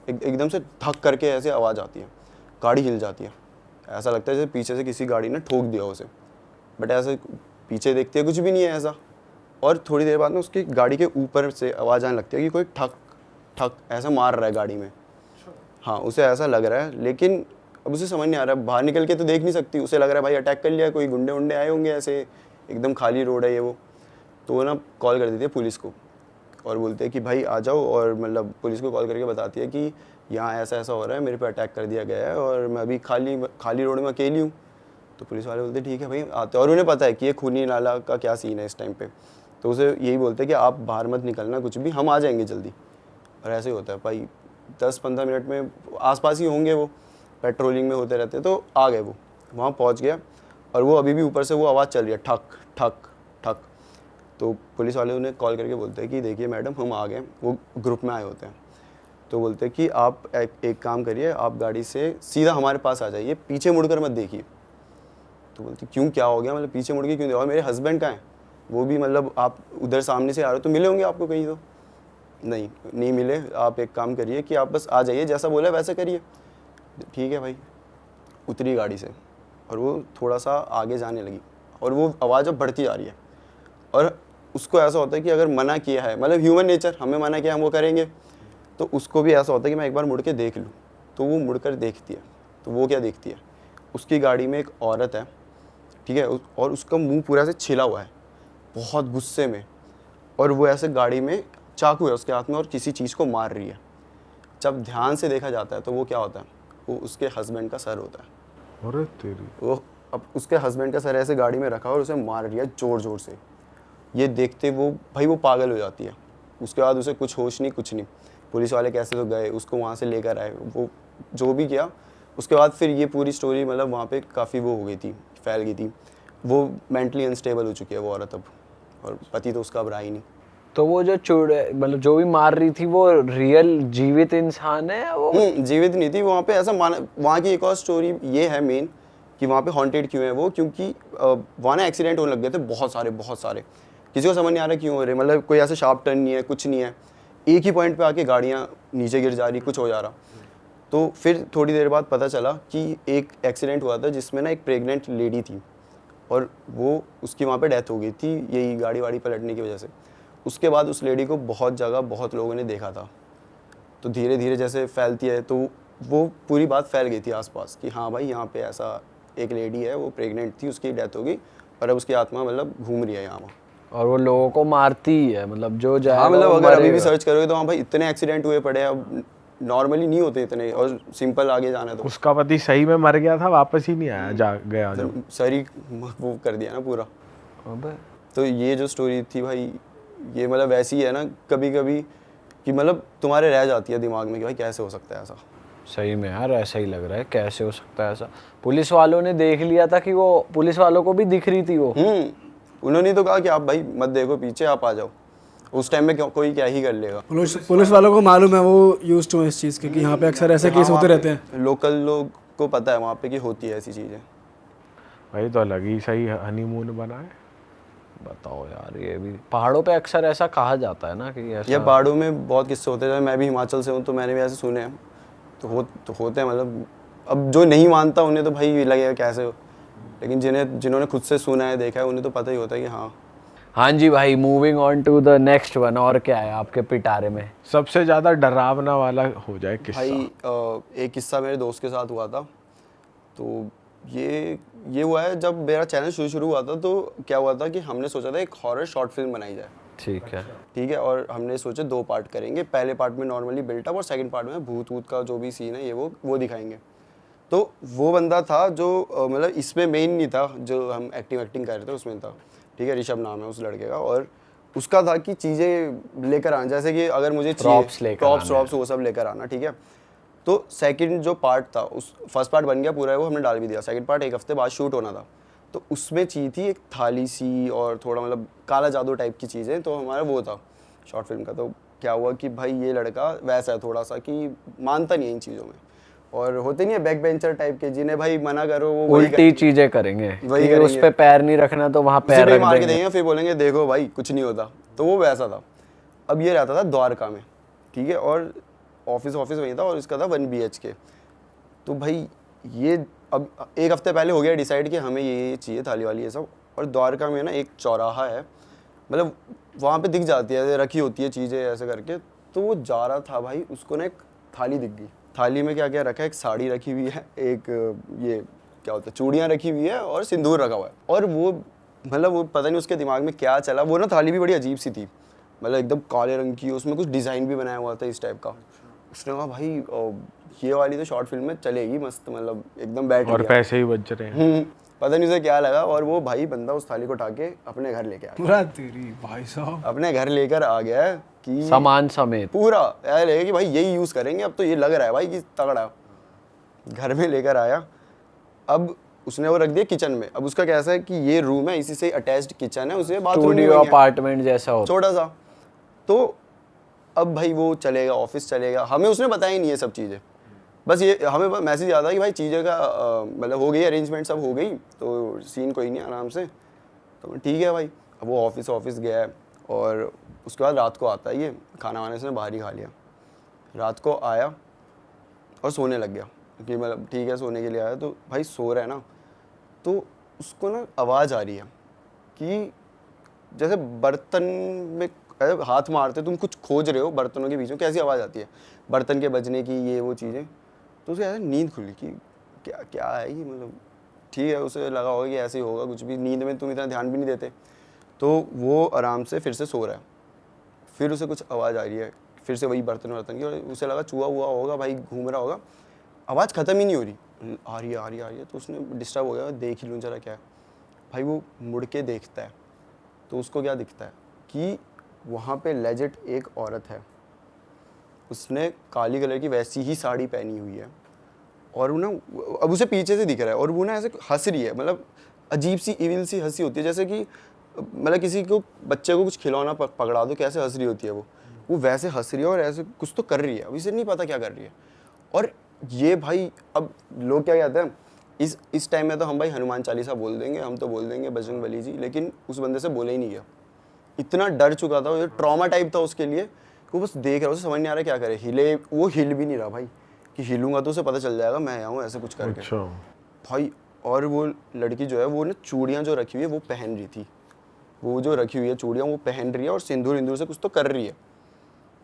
एकदम से धक करके ऐसे आवाज़ आती है, गाड़ी हिल जाती है, ऐसा लगता है जैसे पीछे से किसी गाड़ी ने ठोक दिया उसे। बट ऐसे पीछे देखते हैं कुछ भी नहीं है ऐसा। और थोड़ी देर बाद में उसकी गाड़ी के ऊपर से आवाज़ आने लगती है कि कोई ठक ठक ऐसा मार रहा है गाड़ी में। हाँ उसे ऐसा लग रहा है, लेकिन अब उसे समझ नहीं आ रहा है, बाहर निकल के तो देख नहीं सकती। उसे लग रहा है भाई अटैक कर लिया, कोई गुंडे वुंडे आए होंगे, ऐसे एकदम खाली रोड है ये वो। तो वो ना कॉल कर देती है पुलिस को, और बोलते हैं कि भाई आ जाओ। और मतलब पुलिस को कॉल करके बताती है कि यहाँ ऐसा ऐसा हो रहा है, मेरे पे अटैक कर दिया गया है, और मैं अभी खाली रोड में अकेली हूँ। तो पुलिस वाले बोलते ठीक है भाई आते। और उन्हें पता है कि ये खूनी नाला का क्या सीन है इस टाइम पे। तो उसे यही बोलते हैं कि आप बाहर मत निकलना कुछ भी, हम आ जाएंगे जल्दी। और ऐसे ही होता है भाई, 10-15 मिनट में आसपास ही होंगे वो, पेट्रोलिंग में होते रहते। तो आ गए वो, वहाँ पहुँच गया। और वो अभी भी ऊपर से वो आवाज़ चल रही है, ठक ठक ठक। तो पुलिस वाले उन्हें कॉल करके बोलते हैं कि देखिए मैडम हम आ गए, वो ग्रुप में आए होते हैं। तो बोलते हैं कि आप एक काम करिए, आप गाड़ी से सीधा हमारे पास आ जाइए, पीछे मुड़कर मत देखिए। तो बोलती क्यों, क्या हो गया, मतलब पीछे मुड़ के क्यों देखो, और मेरे हस्बैंड का है, वो भी मतलब आप उधर सामने से आ रहे हो तो मिले होंगे आपको कहीं, तो नहीं मिले। आप एक काम करिए कि आप बस आ जाइए, जैसा बोला वैसा करिए। ठीक है भाई। उतरी गाड़ी से और वो थोड़ा सा आगे जाने लगी और वो आवाज़ अब बढ़ती जा रही है। और उसको ऐसा होता है कि अगर मना किया है, मतलब ह्यूमन नेचर, हमें मना किया हम वो करेंगे, तो उसको भी ऐसा होता है कि मैं एक बार मुड़ के देख लूँ। तो वो मुड़कर देखती है। तो वो क्या देखती है, उसकी गाड़ी में एक औरत है, ठीक है, और उसका मुंह पूरा से छिला हुआ है, बहुत गुस्से में, और वो ऐसे गाड़ी में चाकू है उसके हाथ में और किसी चीज़ को मार रही है। जब ध्यान से देखा जाता है तो वो क्या होता है, वो उसके हस्बैंड का सर होता है। अरे तेरी, वो अब उसके हस्बैंड का सर ऐसे गाड़ी में रखा और उसे मार रही है ज़ोर ज़ोर से। ये देखते वो भाई वो पागल हो जाती है। उसके बाद उसे कुछ होश नहीं, कुछ नहीं। पुलिस वाले कैसे तो गए, उसको वहाँ से लेकर आए, वो जो भी किया। उसके बाद फिर ये पूरी स्टोरी मतलब वहाँ पे काफ़ी वो हो गई थी, फैल गई थी। वो मेंटली अनस्टेबल हो चुकी है वो औरत अब, और पति तो उसका अब रहा ही नहीं। तो वो जो मतलब जो भी मार रही थी वो रियल जीवित इंसान है वो? जीवित नहीं थी। वहाँ पे ऐसा वहाँ की एक और स्टोरी ये है मेन कि वहाँ पे हॉन्टेड क्यों है वो, क्योंकि वहाँ ना एक्सीडेंट होने लग गए थे बहुत सारे। किसी को समझ नहीं आ रहा क्यों हो रहे, मतलब कोई ऐसे शार्प टर्न नहीं है, कुछ नहीं है, एक ही पॉइंट पे आके गाड़ियाँ नीचे गिर जा रही, कुछ हो जा रहा। तो फिर थोड़ी देर बाद पता चला कि एक एक्सीडेंट हुआ था जिसमें ना एक प्रेग्नेंट लेडी थी और वो उसकी वहाँ पे डेथ हो गई थी यही गाड़ी वाड़ी पलटने की वजह से। उसके बाद उस लेडी को बहुत जगह बहुत लोगों ने देखा था। तो धीरे धीरे जैसे फैलती है तो वो पूरी बात फैल गई थी आसपास कि हाँ भाई यहाँ पे ऐसा एक लेडी है, वो प्रेग्नेंट थी, उसकी डेथ हो गई और अब उसकी आत्मा मतलब घूम रही है यहाँ। और वो लोगों को मारती ही है, मतलब जो जाएगा हाँ, मतलब वो अगर अभी भी मरेगा। सर्च करोगे तो हाँ भाई इतने एक्सीडेंट हुए पड़े हैं, अब नॉर्मली नहीं होते इतने, और सिंपल आगे जाना है तो उसका पति सही में मर गया था, वापस ही नहीं आया, जा गया जो। सर ही वो कर दिया ना पूरा। अबे तो ये जो स्टोरी थी भाई, ये मतलब वैसी है ना कभी कभी कि मतलब तुम्हारे रह जाती है दिमाग में कि भाई कैसे हो सकता है ऐसा। सही में यार ऐसा ही लग रहा है, कैसे हो सकता है ऐसा। पुलिस वालों ने देख लिया था कि वो, पुलिस वालों को भी दिख रही थी वो। उन्होंने तो कहा कि आप भाई मत देखो पीछे, आप आ जाओ। उस टाइम में कोई क्या ही कर लेगा। पुलिस वालों को मालूम है, वो यूज टू इस चीज़ के कि यहाँ पे अक्सर ऐसे केस होते रहते हैं। लोकल लोग को पता है वहाँ पे कि होती है ऐसी चीज़ें। भाई तो अलग ही सही हनीमून बना है। बताओ यार, ये भी पहाड़ों पे अक्सर ऐसा कहा जाता है ना कि ऐसा। या पहाड़ों में बहुत किस्से होते हैं, मैं भी हिमाचल से हूँ तो मैंने भी ऐसे सुने हैं। तो होते हैं, मतलब अब जो नहीं मानता उन्हें तो भाई लगेगा कैसे हो, लेकिन जिन्होंने खुद से सुना है, देखा है, उन्हें तो पता ही होता है कि हाँ। हाँ जी भाई, moving on to the next one. और क्या है आपके पिटारे में? सबसे ज्यादा डरावना वाला हो जाए किस्सा। भाई एक किस्सा मेरे दोस्त के साथ हुआ था। तो ये हुआ है जब मेरा चैनल शुरू हुआ था। तो क्या हुआ था कि हमने सोचा था एक हॉरर शॉर्ट फिल्म बनाई जाए। ठीक है। और हमने सोचे 2 पार्ट करेंगे। पहले पार्ट में नॉर्मली बिल्टअप और सेकंड पार्ट में भूत का जो भी सीन है ये वो दिखाएंगे। तो वो बंदा था जो मतलब इसमें मेन नहीं था, जो हम एक्टिंग कर रहे थे उसमें था। ठीक है, ऋषभ नाम है उस लड़के का। और उसका था कि चीज़ें लेकर आना, जैसे कि अगर मुझे प्रॉप्स वो सब लेकर आना। ठीक है। तो सेकंड जो पार्ट था, उस फर्स्ट पार्ट बन गया पूरा है, वो हमने डाल भी दिया। सेकंड पार्ट 1 हफ्ते बाद शूट होना था। तो उसमें चाहिए थी एक थाली सी और थोड़ा मतलब काला जादू टाइप की चीज़ें। तो हमारा वो था शॉर्ट फिल्म का। तो क्या हुआ कि भाई ये लड़का वैसा है थोड़ा सा कि मानता नहीं है इन चीज़ों में, और होते नहीं है बैक बेंचर टाइप के जिन्हें भाई मना करो वो उल्टी चीजें करेंगे, कि उस पे पैर नहीं रखना तो वहाँ पैर रख मार के देंगे। देंगे, फिर बोलेंगे देखो भाई कुछ नहीं होता। तो वो वैसा था। अब ये रहता था द्वारका में। ठीक है। और ऑफिस वहीं था और इसका था 1 BHK। तो भाई ये अब 1 हफ्ते पहले हो गया डिसाइड कि हमें ये चाहिए थाली वाली ये सब। और द्वारका में ना एक चौराहा है, मतलब वहाँ पे दिख जाती है, रखी होती है चीज़ें ऐसे करके। तो वो जा रहा था भाई, उसको ना एक थाली दिख गई। थाली में क्या क्या रखा है, एक साड़ी रखी हुई है, एक ये क्या होता है चूड़ियाँ रखी हुई है और सिंदूर रखा हुआ है। और वो मतलब वो पता नहीं उसके दिमाग में क्या चला, वो ना थाली भी बड़ी अजीब सी थी, मतलब एकदम काले रंग की, उसमें कुछ डिज़ाइन भी बनाया हुआ था इस टाइप का। उसने कहा भाई ये वाली तो शॉर्ट फिल्म में चलेगी मस्त, मतलब एकदम बैठ और गया। पैसे ही बच रहे हैं। पता नहीं उसे क्या लगा, और वो भाई बंदा उस थाली को उठा के अपने घर लेके आ गया। पूरा तेरी भाई साहब, अपने घर लेकर आ गया है कि सामान समेत पूरा ऐसा लगेगा कि भाई यही यूज़ करेंगे अब तो, ये लग रहा है भाई कि तगड़ा। घर में लेकर आया। अब उसने वो रख दिया किचन में। अब उसका कैसा है कि ये रूम है, इसी से अटैच्ड किचन है, उसे बाथरूम स्टूडियो अपार्टमेंट जैसा होता छोटा सा। तो अब भाई वो चलेगा, ऑफिस चलेगा, हमें उसने बताया ही नहीं ये सब चीज़ें। बस ये हमें मैसेज आता है कि भाई चीज़ें का मतलब हो गई, अरेंजमेंट सब हो गई, तो सीन कोई नहीं, आराम से। तो ठीक है भाई। अब वो ऑफिस गया है और उसके बाद रात को आता है, ये खाना वाने से बाहर ही खा लिया। रात को आया और सोने लग गया कि मतलब ठीक है सोने के लिए आया। तो भाई सो रहा है ना, तो उसको ना आवाज़ आ रही है कि जैसे बर्तन में हाथ मारते तुम कुछ खोज रहे हो बर्तनों के बीच में, कैसी आवाज़ आती है बर्तन के बजने की, ये वो चीज़ें। तो उसे ऐसे नींद खुली कि क्या क्या है ये, मतलब ठीक है उसे लगा होगा कि ऐसे ही होगा कुछ भी, नींद में तुम इतना ध्यान भी नहीं देते। तो वो आराम से फिर से सो रहा है। फिर उसे कुछ आवाज़ आ रही है, फिर से वही बर्तन की, और उसे लगा चूहा हुआ होगा भाई, घूम रहा होगा। आवाज़ ख़त्म ही नहीं हो रही, आ रही है। तो उसने डिस्टर्ब हो गया, देख ही लूँ जरा क्या है। भाई वो मुड़ के देखता है तो उसको क्या दिखता है कि वहाँ पे लेजिट एक औरत है, उसने काली कलर की वैसी ही साड़ी पहनी हुई है, और वो ना अब उसे पीछे से दिख रहा है, और वो ना ऐसे हंस रही है, मतलब अजीब सी इविल सी हंसी होती है, जैसे कि मतलब किसी को बच्चे को कुछ खिलौना पकड़ा दो कैसे हंस रही होती है वो वैसे हंस रही है और ऐसे कुछ तो कर रही है। अब इसे नहीं पता क्या कर रही है। और ये भाई अब लोग क्या कहते हैं इस टाइम में, तो हम भाई हनुमान चालीसा बोल देंगे, हम तो बोल देंगे बजरंग बली जी, लेकिन उस बंदे से बोले ही नहीं गया। इतना डर चुका था, ये ट्रॉमा टाइप था उसके लिए, वो बस देख रहा, उसे समझ नहीं आ रहा क्या करे, हिले, वो हिल भी नहीं रहा भाई, कि हिलूंगा तो उसे पता चल जाएगा मैं आया हूँ ऐसे कुछ करके। अच्छा भाई और वो लड़की जो है वो ना चूड़ियाँ जो रखी हुई है वो पहन रही थी, वो जो रखी हुई है चूड़ियाँ वो पहन रही है, और सिंदूर इंदूर से कुछ तो कर रही है,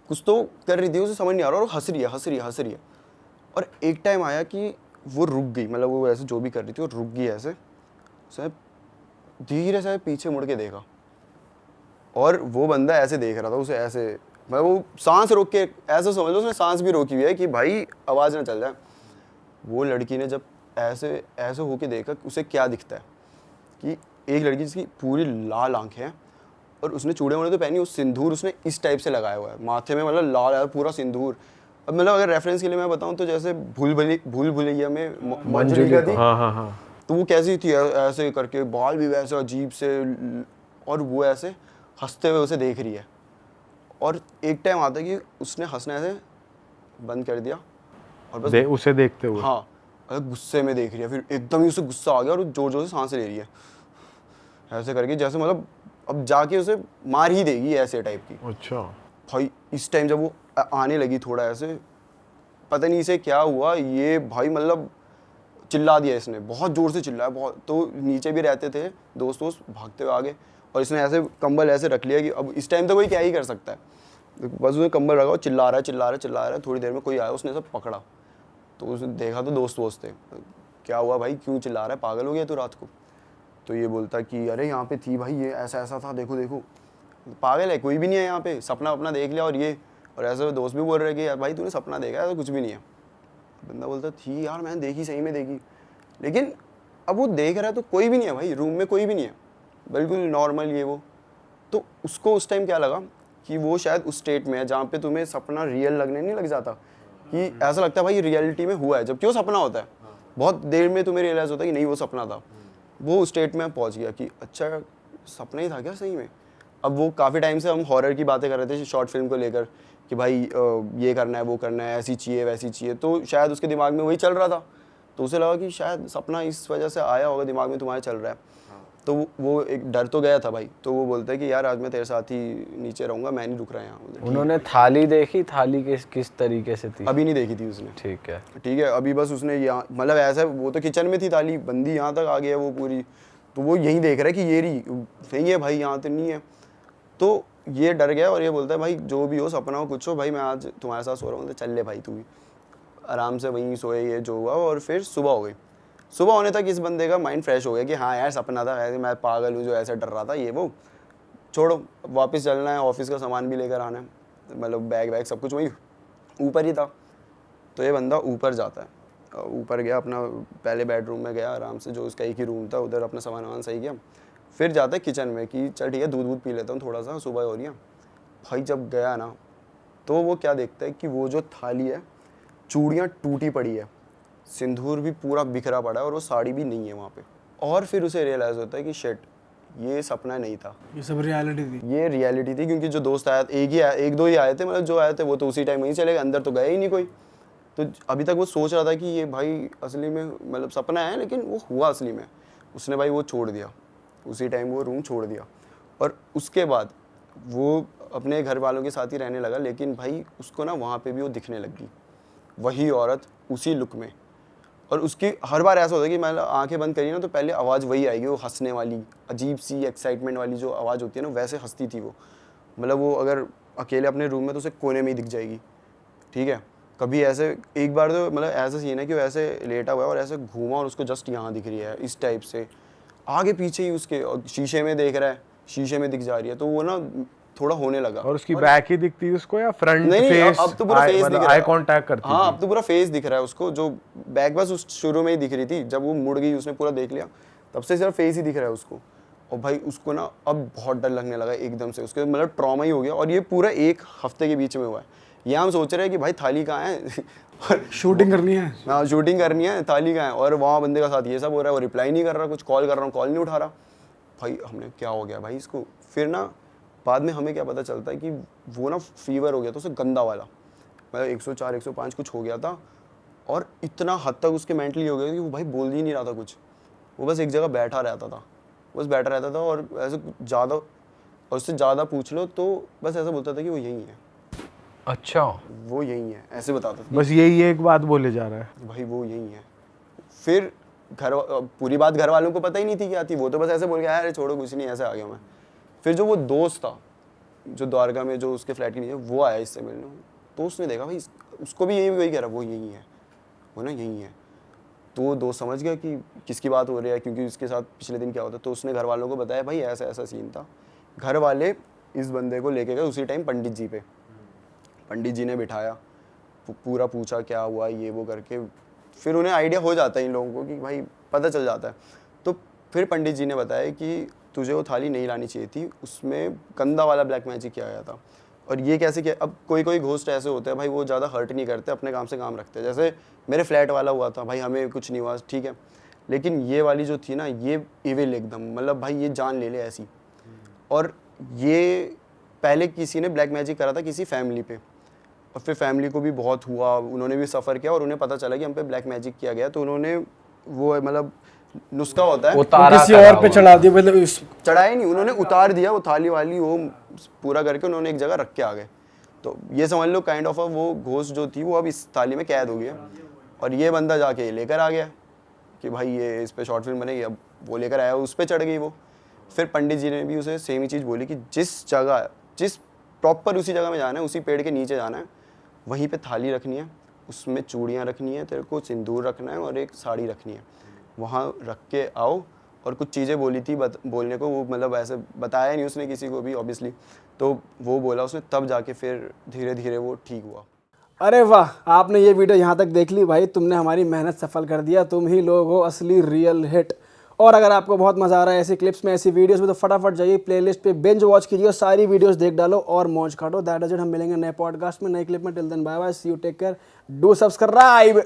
उसे समझ नहीं आ रहा, और हंस रही है। और एक टाइम आया कि वो रुक गई, मतलब वो ऐसे जो भी कर रही थी वो रुक गई, ऐसे उसे धीरे से पीछे मुड़ के देखा, और वो बंदा ऐसे देख रहा था उसे, ऐसे मतलब वो सांस रोक के, ऐसे समझ लो उसने सांस भी रोकी हुई है कि भाई आवाज़ ना चल जाए। वो लड़की ने जब ऐसे ऐसे होके देखा, उसे क्या दिखता है कि एक लड़की जिसकी पूरी लाल आंखें हैं, और उसने चूड़े वूड़े तो पहनी, उस सिंदूर उसने इस टाइप से लगाया हुआ है माथे में, मतलब लाल है पूरा सिंदूर। अब मतलब अगर रेफरेंस के लिए मैं बताऊं तो जैसे भूल भुलैया में मंजरी का थी, हाँ तो वो कैसी थी, ऐसे करके बाल भी वैसे अजीब से, और वो ऐसे हंसते हुए उसे देख रही है। और एक टाइम आता है कि उसने हंसना ऐसे बंद कर दिया, और बस उसे देखते हुए, हाँ गुस्से में देख रही है। फिर एकदम ही उसे गुस्सा आ गया और जोर जोर से सांसें ले रही है ऐसे करके, जैसे मतलब अब जाके उसे मार ही देगी ऐसे टाइप की। अच्छा भाई इस टाइम जब वो आने लगी थोड़ा ऐसे, पता नहीं इसे क्या हुआ, ये भाई मतलब चिल्ला दिया इसने, बहुत ज़ोर से चिल्लाया बहुत। तो नीचे भी रहते थे दोस्त भागते हुए आगे, और इसने ऐसे कंबल ऐसे रख लिया कि अब इस टाइम तो कोई क्या ही कर सकता है, बस उसने कंबल रखा, चिल्ला रहा है। थोड़ी देर में कोई आया, उसने सब पकड़ा, तो उसने देखा तो दोस्त थे, क्या हुआ भाई क्यों चिल्ला रहा है, पागल हो गया तू रात को? तो ये बोलता कि अरे यहाँ पे थी भाई, ये ऐसा था, देखो पागल है, कोई भी नहीं है यहाँ पे, सपना अपना देख लिया। और ऐसे दोस्त भी बोल रहे कि यार भाई तूने सपना देखा है तो कुछ भी नहीं है। बंदा बोलता थी यार मैंने देखी, सही में देखी, लेकिन अब वो देख रहा है तो कोई भी नहीं है भाई, रूम में कोई भी नहीं है, बिल्कुल नॉर्मल ये वो। तो उसको उस टाइम क्या लगा कि वो शायद उस स्टेट में है जहाँ पे तुम्हें सपना रियल लगने नहीं लग जाता, कि ऐसा लगता है भाई रियलिटी में हुआ है, जबकि वो सपना होता है। बहुत देर में तुम्हें रियलाइज़ होता है कि नहीं वो सपना था। वो उस स्टेट में पहुँच गया कि अच्छा सपना ही था क्या सही में। अब वो काफ़ी टाइम से हम हॉरर की बातें कर रहे थे शॉर्ट फिल्म को लेकर कि भाई ये करना है वो करना है, ऐसी चाहिए वैसी चाहिए, तो शायद उसके दिमाग में वही चल रहा था। तो उसे लगा कि शायद सपना इस वजह से आया होगा, दिमाग में तुम्हारे चल रहा है। तो वो एक डर तो गया था भाई। तो वो बोलता है कि यार आज मैं तेरे साथ ही नीचे रहूँगा, मैं नहीं रुक रहा यहाँ। उन्होंने थाली देखी, थाली किस तरीके से थी? अभी नहीं देखी थी उसने। ठीक है, अभी बस उसने यहाँ मतलब ऐसा, वो तो किचन में थी थाली, बंदी यहाँ तक आ गई है वो पूरी, तो वो यही देख रहा है कि ये रही सही है भाई, यहाँ तो नहीं है। तो ये डर गया और ये बोलता है भाई जो भी हो, सपना हो कुछ हो, भाई मैं आज तुम्हारे साथ सो रहा हूँ, तो चल ले भाई तू भी। आराम से वहीं सोए, ये जो हुआ। और फिर सुबह हो गई। सुबह होने तक इस बंदे का माइंड फ्रेश हो गया कि हाँ यार सपना था, ऐसे मैं पागल हूँ जो ऐसे डर रहा था, ये वो छोड़ो, वापस चलना है, ऑफिस का सामान भी लेकर आना है, मतलब बैग सब कुछ वहीं ऊपर ही था। तो ये बंदा ऊपर जाता है, ऊपर गया, अपना पहले बेडरूम में गया आराम से, जो उसका एक ही रूम था, उधर अपना सामान सही किया। फिर जाता है किचन में कि चल ठीक है दूध पी लेता हूँ थोड़ा सा, सुबह हो रही है। भाई जब गया ना, तो वो क्या देखता है कि वो जो थाली है, चूड़ियाँ टूटी पड़ी है, सिंदूर भी पूरा बिखरा पड़ा है और वो साड़ी भी नहीं है वहाँ पे। और फिर उसे रियलाइज़ होता है कि शिट, ये सपना नहीं था, ये सब रियलिटी थी। ये रियलिटी थी। क्योंकि जो दोस्त आया, एक दो ही आए थे, मतलब जो आए थे वो तो उसी टाइम वहीं चले गए, अंदर तो गए ही नहीं कोई। तो अभी तक वो सोच रहा था कि ये भाई असली में मतलब सपना है, लेकिन वो हुआ असली में। उसने भाई वो छोड़ दिया, उसी टाइम वो रूम छोड़ दिया। और उसके बाद वो अपने घर वालों के साथ ही रहने लगा, लेकिन भाई उसको ना वहाँ पे भी वो दिखने लगी, वही औरत उसी लुक में। और उसकी हर बार ऐसा होता है कि मैं आंखें बंद करी ना तो पहले आवाज़ वही आएगी, वो हंसने वाली, अजीब सी एक्साइटमेंट वाली जो आवाज़ होती है ना, वैसे हंसती थी वो। मतलब वो अगर अकेले अपने रूम में तो उसे कोने में ही दिख जाएगी, ठीक है। कभी ऐसे एक बार तो मतलब ऐसा सीन है कि वो ऐसे लेटा हुआ है और ऐसे घूमा और उसको जस्ट यहाँ दिख रही है, इस टाइप से आगे पीछे ही उसके, और शीशे में देख रहा है, शीशे में दिख जा रही है। तो वो ना थोड़ा होने लगा। और उसकी बैक ही दिखती है उसको या फ्रंट नहीं, फेस? अब तो पूरा फेस दिख रहा है, आई कांटेक्ट करती हाँ, अब तो पूरा फेस दिख रहा है उसको। जो बैक बस उस शुरू में ही दिख रही थी, जब वो मुड़ गई उसने पूरा देख लिया, तब से सिर्फ फेस ही दिख रहा है उसको। और भाई उसको ना अब बहुत डर लगने लगा एकदम से, उसके मतलब ट्रॉमा ही हो गया। और ये पूरा 1 हफ्ते के बीच में हुआ है। ये हम सोच रहे हैं कि भाई थाली कहाँ है और शूटिंग करनी है, हाँ शूटिंग करनी है, थाली कहाँ है, और वहाँ बंदे का साथ ये सब हो रहा है, वो रिप्लाई नहीं कर रहा, कुछ कॉल कर रहा हूँ कॉल नहीं उठा रहा। भाई हमने क्या हो गया भाई इसको। फिर ना बाद में हमें क्या पता चलता है कि वो ना फीवर हो गया था उसे, गंदा वाला, मतलब 104 105 कुछ हो गया था। और इतना हद तक उसके मेंटली हो गया कि वो भाई बोल ही नहीं रहा था कुछ, वो बस एक जगह बैठा रहता था, बस बैठा रहता था। और ऐसे ज़्यादा, और उससे ज़्यादा पूछ लो तो बस ऐसा बोलता था कि वो यही है। अच्छा, वो यही है, ऐसे बताता था। बस यही एक बात बोले जा रहा है भाई वो यही है। फिर पूरी बात घर वालों को पता ही नहीं थी क्या थी, वो तो बस ऐसे बोल के अरे छोड़ो कुछ नहीं, ऐसे आ गया मैं। फिर जो वो दोस्त था जो द्वारका में, जो उसके फ्लैट के नीचे, वो आया इससे मिलने, तो उसने देखा भाई उसको भी यही वही कह रहा, वो यही है, वो ना यही है। तो वो दोस्त समझ गया कि किसकी बात हो रही है, क्योंकि उसके साथ पिछले दिन क्या होता। तो उसने घर वालों को बताया भाई ऐसा ऐसा सीन था। घर वाले इस बंदे को लेके गए उसी टाइम पंडित जी पे, पंडित जी ने बिठाया, पूरा पूछा क्या हुआ ये वो करके। फिर उन्हें आइडिया हो जाता है इन लोगों को कि भाई पता चल जाता है। तो फिर पंडित जी ने बताया कि तुझे वो थाली नहीं लानी चाहिए थी, उसमें गंदा वाला ब्लैक मैजिक किया गया था। और ये कैसे किया, अब कोई कोई घोस्ट ऐसे होते हैं भाई, वो ज़्यादा हर्ट नहीं करते, अपने काम से काम रखते हैं। जैसे मेरे फ्लैट वाला हुआ था भाई, हमें कुछ नहीं हुआ ठीक है, लेकिन ये वाली जो थी ना, ये इविल एकदम, मतलब भाई ये जान ले ले ऐसी। और ये पहले किसी ने ब्लैक मैजिक करा था किसी फैमिली पे, और फिर फैमिली को भी बहुत हुआ, उन्होंने भी सफ़र किया, और उन्हें पता चला कि हम पे ब्लैक मैजिक किया गया। तो उन्होंने वो मतलब नुस्खा होता है, वो किसी और पे चढ़ा दिया, मतलब चढ़ाया नहीं, उन्होंने उतार दिया वो थाली वाली, वो पूरा करके उन्होंने एक जगह रख के आ गए। तो ये समझ लो काइंड ऑफ वो घोस्ट जो थी वो अब इस थाली में कैद हो गया। और ये बंदा जाके लेकर आ गया कि भाई ये इस पे शॉर्ट फिल्म बनेगी, अब वो लेकर आया, उस पर चढ़ गई वो। फिर पंडित जी ने भी उसे सेम ही चीज़ बोली कि जिस प्रॉपर उसी जगह में जाना है, उसी पेड़ के नीचे जाना है, वहीं पे थाली रखनी है, उसमें चूड़ियाँ रखनी है, तेरे को सिंदूर रखना है और एक साड़ी रखनी है, वहाँ रख के आओ। और कुछ चीज़ें बोली थी बोलने को, वो मतलब ऐसे बताया नहीं उसने किसी को भी ऑब्वियसली, तो वो बोला उसने, तब जाके फिर धीरे धीरे वो ठीक हुआ। अरे वाह, आपने ये वीडियो यहाँ तक देख ली भाई, तुमने हमारी मेहनत सफल कर दिया, तुम ही लोग हो असली रियल हिट। और अगर आपको बहुत मज़ा आ रहा है ऐसी क्लिप्स में, ऐसी वीडियोस में, तो फटाफट जाइए प्लेलिस्ट पे बिंज वॉच कीजिए और सारी वीडियोस देख डालो और मौज काटो। दैट इज इट, हम मिलेंगे नए पॉडकास्ट में, नए क्लिप में। Till then bye bye, see you, take care, do subscribe.